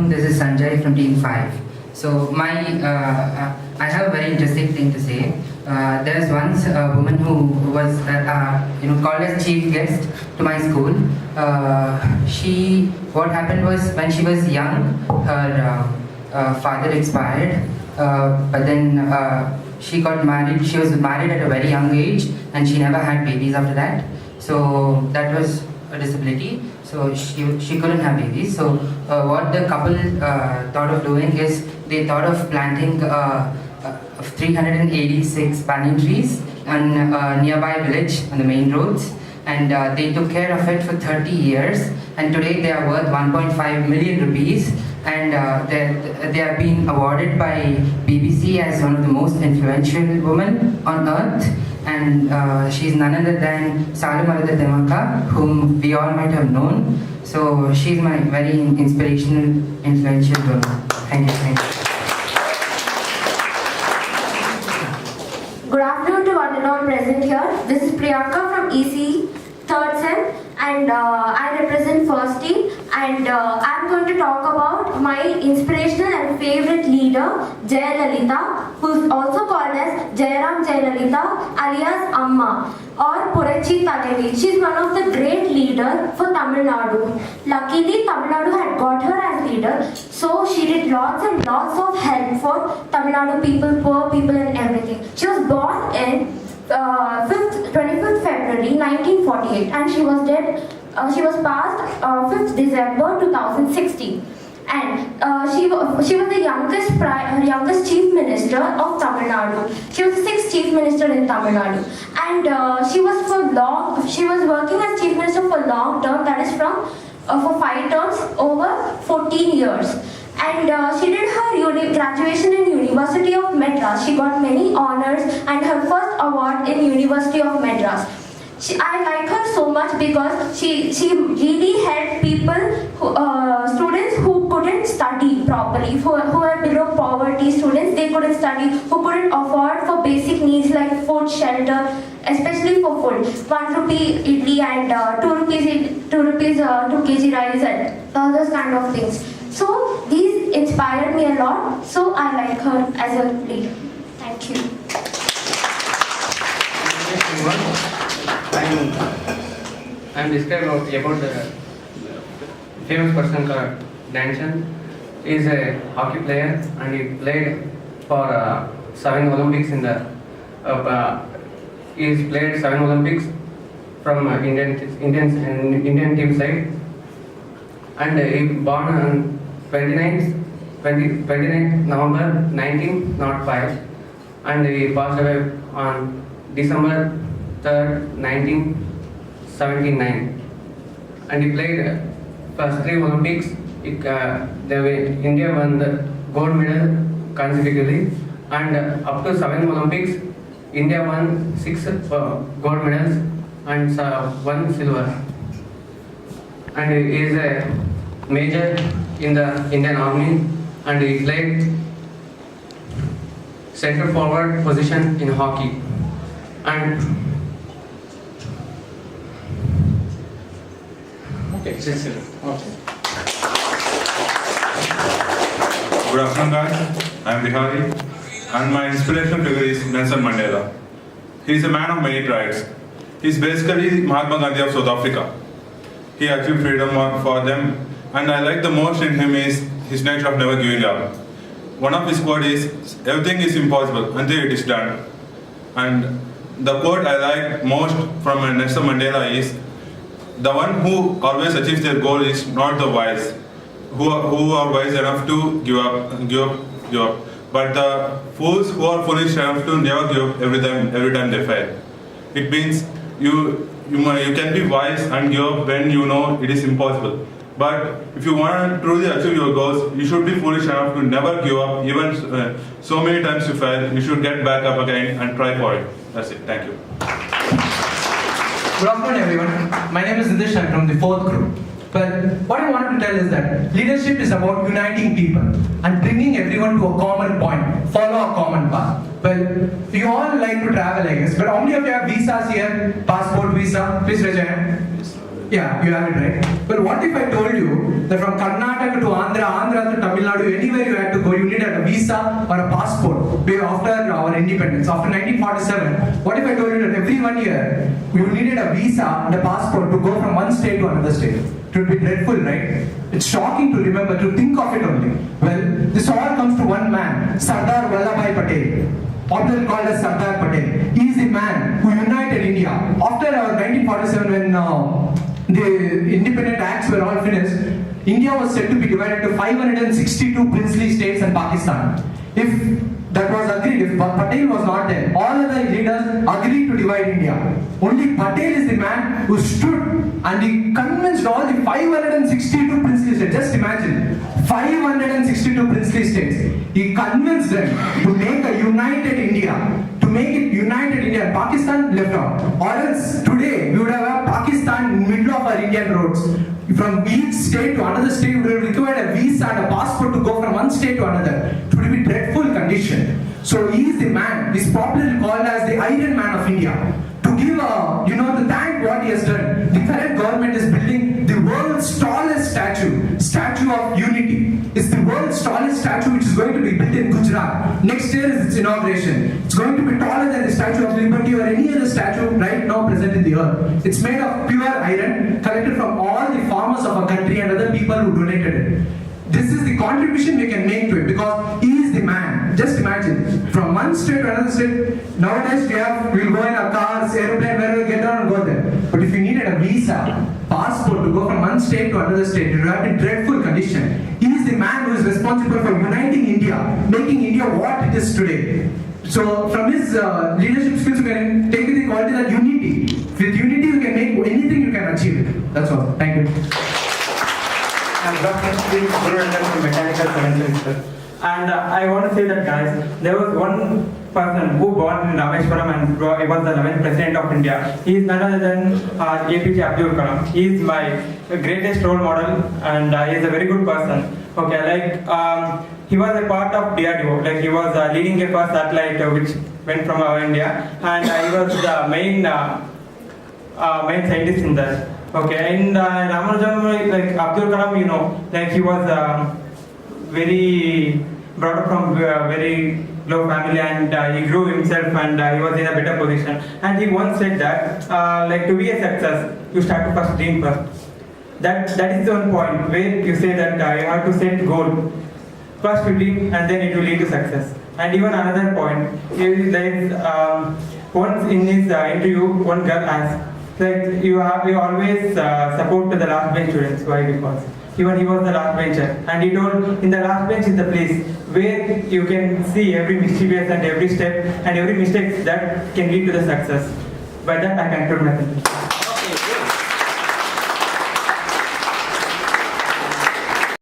afternoon. This is Sanjay from Team 5. So I have a very interesting thing to say. There was once a woman who was called as chief guest to my school. What happened was, when she was young, her father expired, but then she got married. She was married at a very young age, and she never had babies after that. So that was a disability. So she couldn't have babies. So what the couple thought of doing is, they thought of planting 386 banyan trees on a nearby village on the main roads, and they took care of it for 30 years, and today they are worth 1.5 million rupees, and they have been awarded by BBC as one of the most influential women on earth. And she's none other than Salumarada Temaka, whom we all might have known. So she's my very inspirational, influential woman. Thank you. Good afternoon to one and all present here. This is Priyanka from EC 3rd Sem, and I represent first team, and I'm going to talk about my inspirational and favorite leader, Jayalalitha, who's also called as Jayalalitha alias Amma or Purachi Talevi. She's one of the great leaders for Tamil Nadu. Luckily, Tamil Nadu had got her as leader, so she did lots and lots of help for Tamil Nadu people, poor people and everything. She was born in 25th February 1948, and she was dead. She was passed 5th December 2016, and she was the youngest chief minister of Tamil Nadu. She was the 6th chief minister in Tamil Nadu, and she was working as chief minister for long term, that is for 5 terms over 14 years. And she did her graduation in University of Madras. She got many honors and her first award in University of Madras. I like her so much because she really helped people, students who couldn't study properly, who were below poverty students. They couldn't study, who couldn't afford for basic needs like food, shelter, especially for food. 1 rupee idli and 2 rupees 2 kg rice and all those kind of things. So these inspired me a lot. So I like her as a leader. Thank you. I'm describing about the famous person called Danchan. He is a hockey player, and he played for 7 Olympics in the. He's played 7 Olympics from Indian team side, and he born on 29th November 1905, and he passed away on December 3rd, 1979. And he played first 3 Olympics. India won the gold medal consecutively, and up to 7 Olympics, India won 6 gold medals and 1 silver. And he is a major in the Indian Army, and he played center forward position in hockey. And okay. Good afternoon, guys. I am Bihari, and my inspirational figure is Nelson Mandela. He is a man of many tribes. He is basically Mahatma Gandhi of South Africa. He achieved freedom for them, and I like the most in him is his nature of never giving up. One of his quotes is, "Everything is impossible until it is done." And the quote I like most from Nelson Mandela is, "The one who always achieves their goal is not the wise, who are wise enough to give up, but the fools who are foolish enough to never give up every time they fail." It means you can be wise and give up when you know it is impossible. But if you want to truly achieve your goals, you should be foolish enough to never give up. Even so many times you fail, you should get back up again and try for it. That's it. Thank you. Good afternoon, everyone. My name is Nidish. I'm from the 4th group. Well, what I want to tell is that leadership is about uniting people and bringing everyone to a common point, follow a common path. Well, you all like to travel, I guess, but how many of you have visas here? Passport, visa? Please raise your hand. Yeah, you have it right. But what if I told you that from Karnataka to Andhra, Andhra to Tamil Nadu, anywhere you had to go, you needed a visa or a passport after our independence, after 1947? What if I told you that every 1 year you needed a visa and a passport to go from one state to another state? It would be dreadful, right? It's shocking to remember, to think of it only. Well, this all comes to one man, Sardar Vallabhbhai Patel, often called as Sardar Patel. He is the man who united India. After our 1947, when the independent acts were all finished, India was said to be divided to 562 princely states and Pakistan. If that was agreed, if Patel was not there, all other leaders agreed to divide India. Only Patel is the man who stood and he convinced all the 562 princely states. Just imagine, 562 princely states. He convinced them to make a united India. To make it united India, and Pakistan left out. Or else today we would have Pakistan in the middle of our Indian roads. From each state to another state, we would have required a visa and a passport to go from one state to another. It would be a dreadful condition. So he is the man. He is popularly called as the Iron Man of India. To give to thank what he has done, the current government is building the world's tallest statue of unity. It's the world's tallest statue which is going to be built in Gujarat. Next year is its inauguration. It's going to be taller than the Statue of Liberty or any other statue right now present in the earth. It's made of pure iron, collected from all the farmers of our country and other people who donated it. This is the contribution we can make to it because he is the man. Just imagine, from one state to another state, nowadays we'll go in our cars, aeroplane, wherever we get down and go there. But if you needed a visa, passport to go from one state to another state, it would have been dreadful condition. He is the man who is responsible for uniting India, making India what it is today. So from his leadership skills, you can take the quality that unity. With unity, you can make anything you can achieve it. That's all. Thank you. I'm Dr. Guru from Mechanical Sciences. And I want to say that, guys, there was one person who born in Rameshwaram and he was the 11th President of India. He is none other than APJ Abdul Kalam. He is my greatest role model and he is a very good person. Okay, he was a part of DRDO, he was leading a first satellite which went from India, and he was the main scientist in that. Okay, in Ramanujam, Abdul Kalam, he was very brought up from very low family, and he grew himself, and he was in a better position. And he once said that, to be a success, you start to first dream first. That is the one point where you say that you have to set goal. First you dream, and then it will lead to success. And even another point, once in his interview, one girl asked, you always support to the last bench students. Why? Because even he was the last bencher, and he told in the last bench is the place where you can see every mischievous and every step and every mistake that can lead to the success. By that I conclude my sentence.